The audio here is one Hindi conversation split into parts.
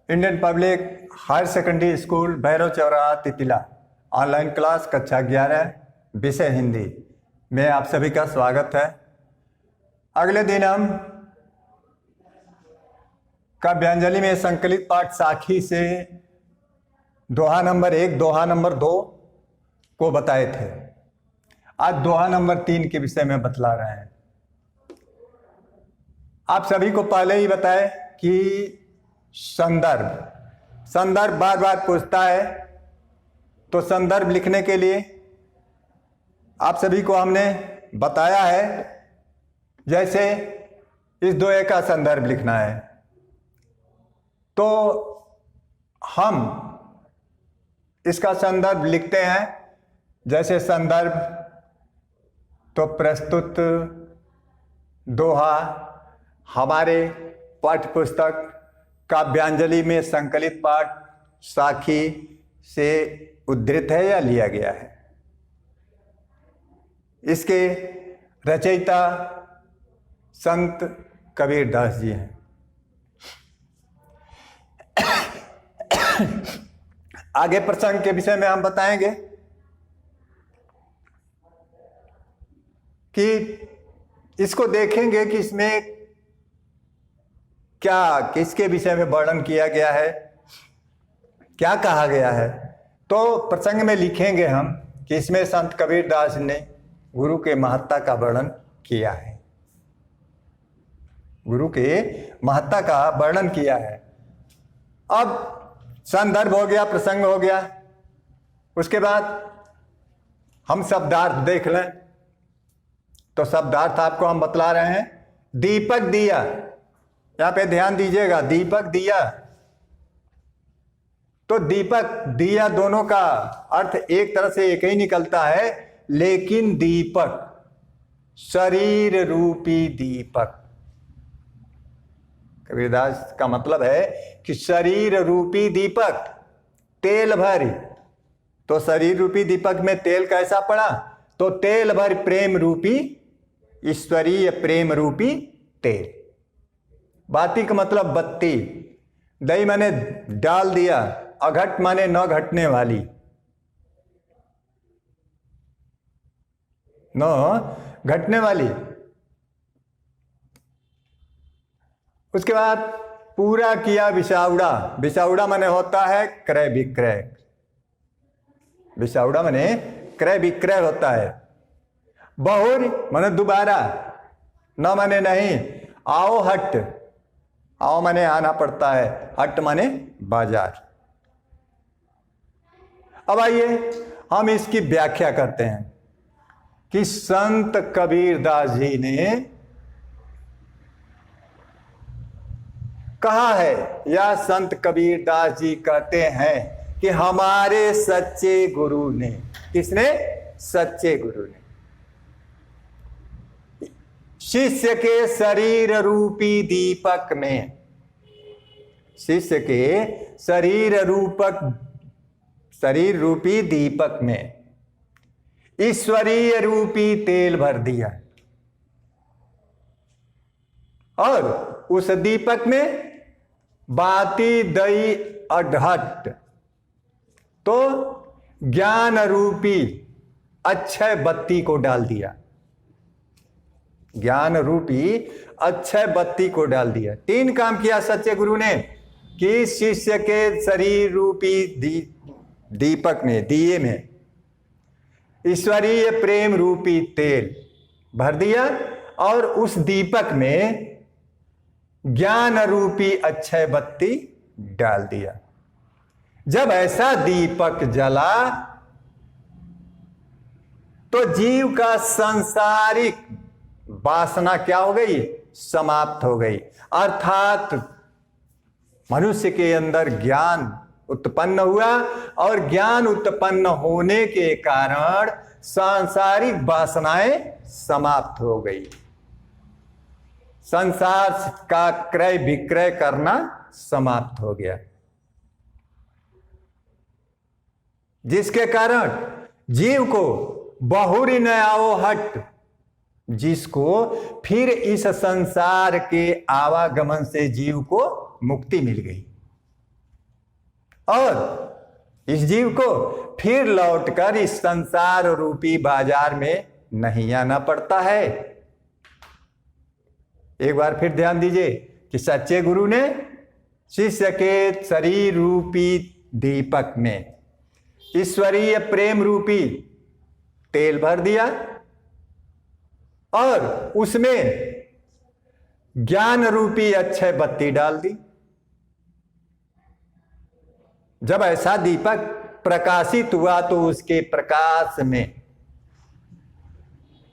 Indian public higher secondary school Bhairav चौराहा तितिला ऑनलाइन क्लास कक्षा 11 विषय हिंदी में आप सभी का स्वागत है। अगले दिन हम काव्यांजलि में संकलित पाठ साखी से दोहा नंबर 1 दोहा नंबर 2 को बताए थे। आज दोहा नंबर 3 के विषय में बतला रहे हैं। आप सभी को पहले ही बताए कि संदर्भ बार बार पूछता है, तो संदर्भ लिखने के लिए आप सभी को हमने बताया है, जैसे इस दोहे का संदर्भ लिखना है तो हम इसका संदर्भ लिखते हैं। जैसे संदर्भ तो प्रस्तुत दोहा हमारे पाठ्य पुस्तक काव्यांजलि में संकलित पाठ साखी से उद्धृत है या लिया गया है। इसके रचयिता संत कबीरदास जी हैं। आगे प्रसंग के विषय में हम बताएंगे कि इसको देखेंगे कि इसमें क्या किसके विषय में वर्णन किया गया है, क्या कहा गया है। तो प्रसंग में लिखेंगे हम कि इसमें संत कबीरदास ने गुरु के महत्ता का वर्णन किया है, गुरु के महत्ता का वर्णन किया है। अब संदर्भ हो गया, प्रसंग हो गया, उसके बाद हम शब्दार्थ देख लें। तो शब्दार्थ आपको हम बतला रहे हैं। दीपक दिया, यहां पे ध्यान दीजिएगा, दीपक दिया। तो दीपक दिया दोनों का अर्थ एक तरह से एक ही निकलता है, लेकिन दीपक शरीर रूपी दीपक, कबीरदास का मतलब है कि शरीर रूपी दीपक तेल भरी। तो शरीर रूपी दीपक में तेल कैसा पड़ा? तो तेल भर प्रेम रूपी, ईश्वरीय प्रेम रूपी तेल। बाती का मतलब बत्ती, दही माने डाल दिया, अघट माने न घटने वाली, न घटने वाली। उसके बाद पूरा किया विसाउड़ा। विसाउड़ा माने होता है क्रय विक्रय, विसाउड़ा माने क्रय विक्रय होता है। बहुर माने दोबारा, न माने नहीं। आओ हट, आओ माने आना पड़ता है, हट माने बाजार। अब आइए हम इसकी व्याख्या करते हैं कि संत कबीरदास जी ने कहा है, या संत कबीरदास जी कहते हैं कि हमारे सच्चे गुरु ने, किसने? सच्चे गुरु ने शिष्य के शरीर रूपी दीपक में, शिष्य के शरीर रूपी दीपक में ईश्वरीय रूपी तेल भर दिया, और उस दीपक में बाती दई अढ़ट, तो ज्ञान रूपी अक्षय बत्ती को डाल दिया, ज्ञान रूपी अक्षय बत्ती को डाल दिया। 3 काम किया सच्चे गुरु ने कि शिष्य के शरीर रूपी दीपक में, दिए में ईश्वरीय प्रेम रूपी तेल भर दिया, और उस दीपक में ज्ञान रूपी अक्षय बत्ती डाल दिया। जब ऐसा दीपक जला तो जीव का सांसारिक वासना क्या हो गई? समाप्त हो गई। अर्थात मनुष्य के अंदर ज्ञान उत्पन्न हुआ, और ज्ञान उत्पन्न होने के कारण सांसारिक वासनाएं समाप्त हो गई। संसार का क्रय विक्रय करना समाप्त हो गया, जिसके कारण जीव को बहुरी न आओ हट, जिसको फिर इस संसार के आवागमन से जीव को मुक्ति मिल गई। और इस जीव को फिर लौटकर इस संसार रूपी बाजार में नहीं आना पड़ता है। एक बार फिर ध्यान दीजिए कि सच्चे गुरु ने शिष्य के शरीर रूपी दीपक में ईश्वरीय प्रेम रूपी तेल भर दिया और उसमें ज्ञान रूपी अक्षय बत्ती डाल दी। जब ऐसा दीपक प्रकाशित हुआ तो उसके प्रकाश में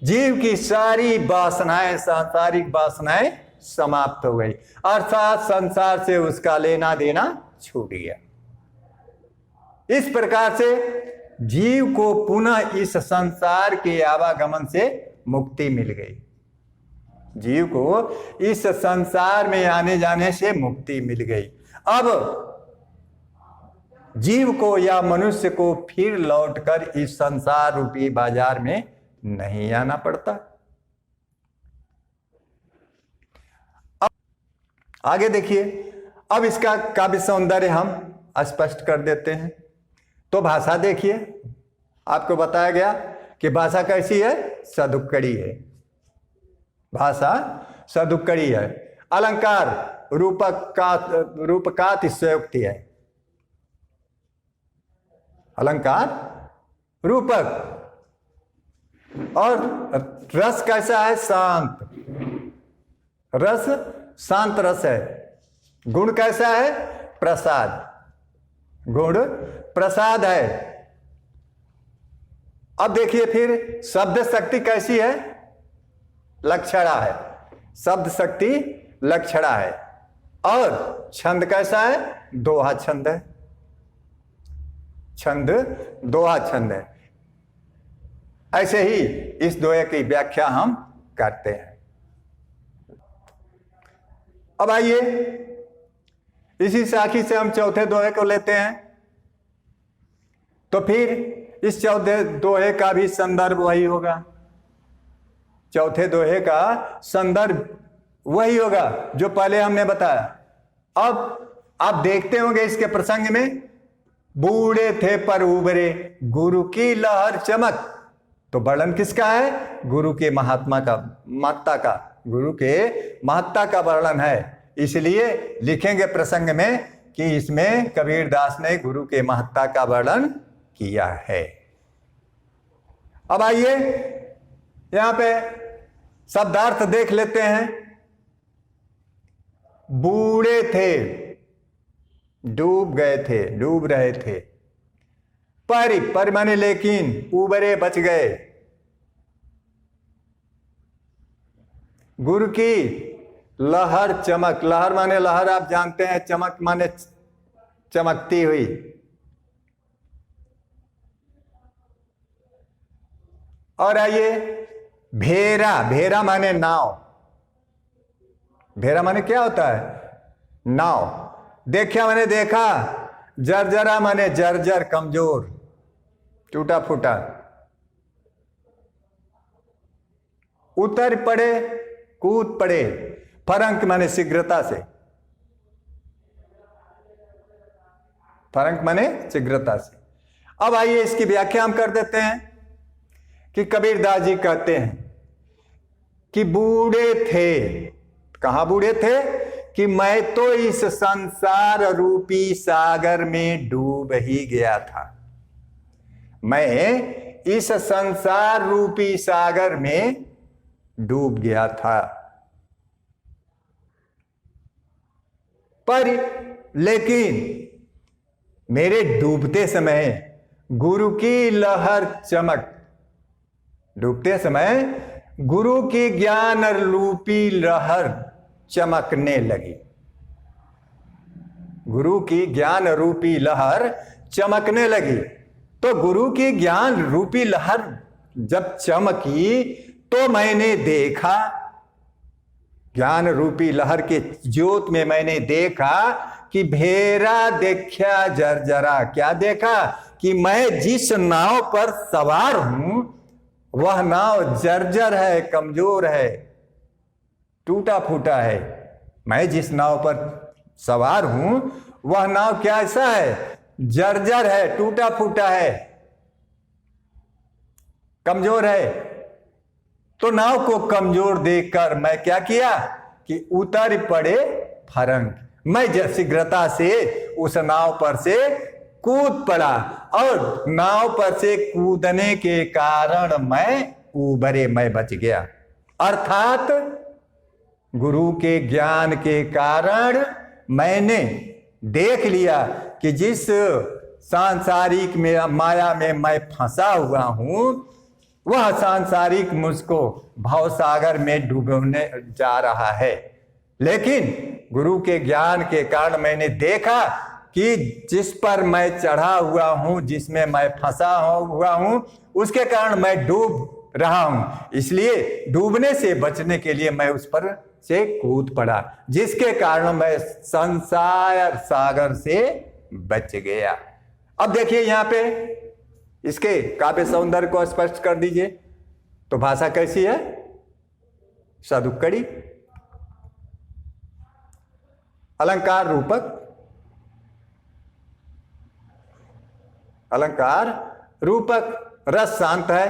जीव की सारी वासनाएं, सांसारिक वासनाएं समाप्त हो गई, अर्थात संसार से उसका लेना देना छूट गया। इस प्रकार से जीव को पुनः इस संसार के आवागमन से मुक्ति मिल गई। जीव को इस संसार में आने जाने से मुक्ति मिल गई। अब जीव को या मनुष्य को फिर लौटकर इस संसार रूपी बाजार में नहीं आना पड़ता। अब आगे देखिए, अब इसका काव्य सौंदर्य हम स्पष्ट कर देते हैं। तो भाषा देखिए, आपको बताया गया कि भाषा कैसी है, सदुक्कड़ी है। भाषा सदुक्कड़ी है। अलंकार रूपकात तिशयोक्ति है। अलंकार रूपक। और रस कैसा है, शांत रस, शांत रस है। गुण कैसा है, प्रसाद, गुण प्रसाद है। अब देखिए फिर शब्द शक्ति कैसी है, लक्षणा है। शब्द शक्ति लक्षणा है। और छंद कैसा है, दोहा छंद है। छंद दोहा छंद है। ऐसे ही इस दोहे की व्याख्या हम करते हैं। अब आइए इसी साखी से हम चौथे दोहे को लेते हैं। तो फिर इस चौथे दोहे का भी संदर्भ वही होगा। चौथे दोहे का संदर्भ वही होगा जो पहले हमने बताया। अब आप देखते होंगे इसके प्रसंग में, बूढ़े थे पर उबरे गुरु की लहर चमक। तो वर्णन किसका है, गुरु के महात्मा का, महत्ता का, गुरु के महत्ता का वर्णन है। इसलिए लिखेंगे प्रसंग में कि इसमें कबीरदास ने गुरु के महत्ता का वर्णन किया है। अब आइए यहां पे शब्दार्थ देख लेते हैं। बूढ़े थे, डूब गए थे, डूब रहे थे। पर माने लेकिन, उबरे बच गए। गुरु की लहर चमक, लहर माने लहर आप जानते हैं, चमक माने चमकती हुई। और आइए भेरा, भेरा माने नाव। भेरा माने क्या होता है, नाव। देखा माने देखा, जर्जरा माने जर्जर, कमजोर, टूटा फूटा। उतर पड़े, कूद पड़े। फरंक माने शीघ्रता से, फरंक माने शीघ्रता से। अब आइए इसकी व्याख्या हम कर देते हैं कि कबीरदास जी कहते हैं कि बूढ़े थे। कहां बूढ़े थे, कि मैं तो इस संसार रूपी सागर में डूब ही गया था। मैं इस संसार रूपी सागर में डूब गया था। पर लेकिन मेरे डूबते समय गुरु की लहर चमक, डूबते समय गुरु की ज्ञान रूपी लहर चमकने लगी। गुरु की ज्ञान रूपी लहर चमकने लगी। तो गुरु की ज्ञान रूपी लहर जब चमकी तो मैंने देखा, ज्ञान रूपी लहर के ज्योत में मैंने देखा कि भेरा देखा जर्जरा। क्या देखा, कि मैं जिस नाव पर सवार हूं वह नाव जर्जर है, कमजोर है, टूटा फूटा है। मैं जिस नाव पर सवार हूं वह नाव कैसा है, जर्जर है, टूटा फूटा है, कमजोर है। तो नाव को कमजोर देखकर मैं क्या किया कि उतर पड़े फरंग। मैं शीघ्रता से उस नाव पर से कूद पड़ा और नाव पर से कूदने के कारण मैं बच गया। अर्थात गुरु के ज्ञान के कारण मैंने देख लिया कि जिस सांसारिक में माया में मैं फंसा हुआ हूं, वह सांसारिक मुझको भवसागर में डूबने जा रहा है। लेकिन गुरु के ज्ञान के कारण मैंने देखा कि जिस पर मैं चढ़ा हुआ हूं, जिसमें मैं फंसा हुआ हूं, उसके कारण मैं डूब रहा हूं। इसलिए डूबने से बचने के लिए मैं उस पर से कूद पड़ा, जिसके कारण मैं संसार सागर से बच गया। अब देखिए यहां पे इसके काव्य सौंदर्य को स्पष्ट कर दीजिए। तो भाषा कैसी है? सदुक्कड़ी, अलंकार रूपक, अलंकार रूपक, रस शांत है।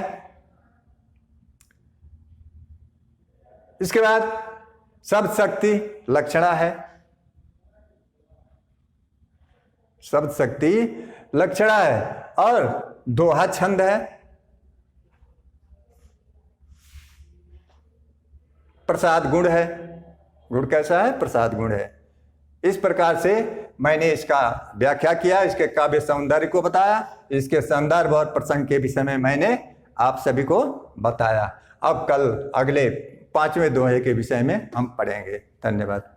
इसके बाद शब्द शक्ति लक्षणा है, शब्द शक्ति लक्षणा है, और दोहा छंद है। प्रसाद गुण है। गुण कैसा है? प्रसाद गुण है। इस प्रकार से मैंने इसका व्याख्या किया, इसके काव्य सौंदर्य को बताया, इसके संदर्भ और प्रसंग के विषय में मैंने आप सभी को बताया। अब कल अगले 5वें दोहे के विषय में हम पढ़ेंगे। धन्यवाद।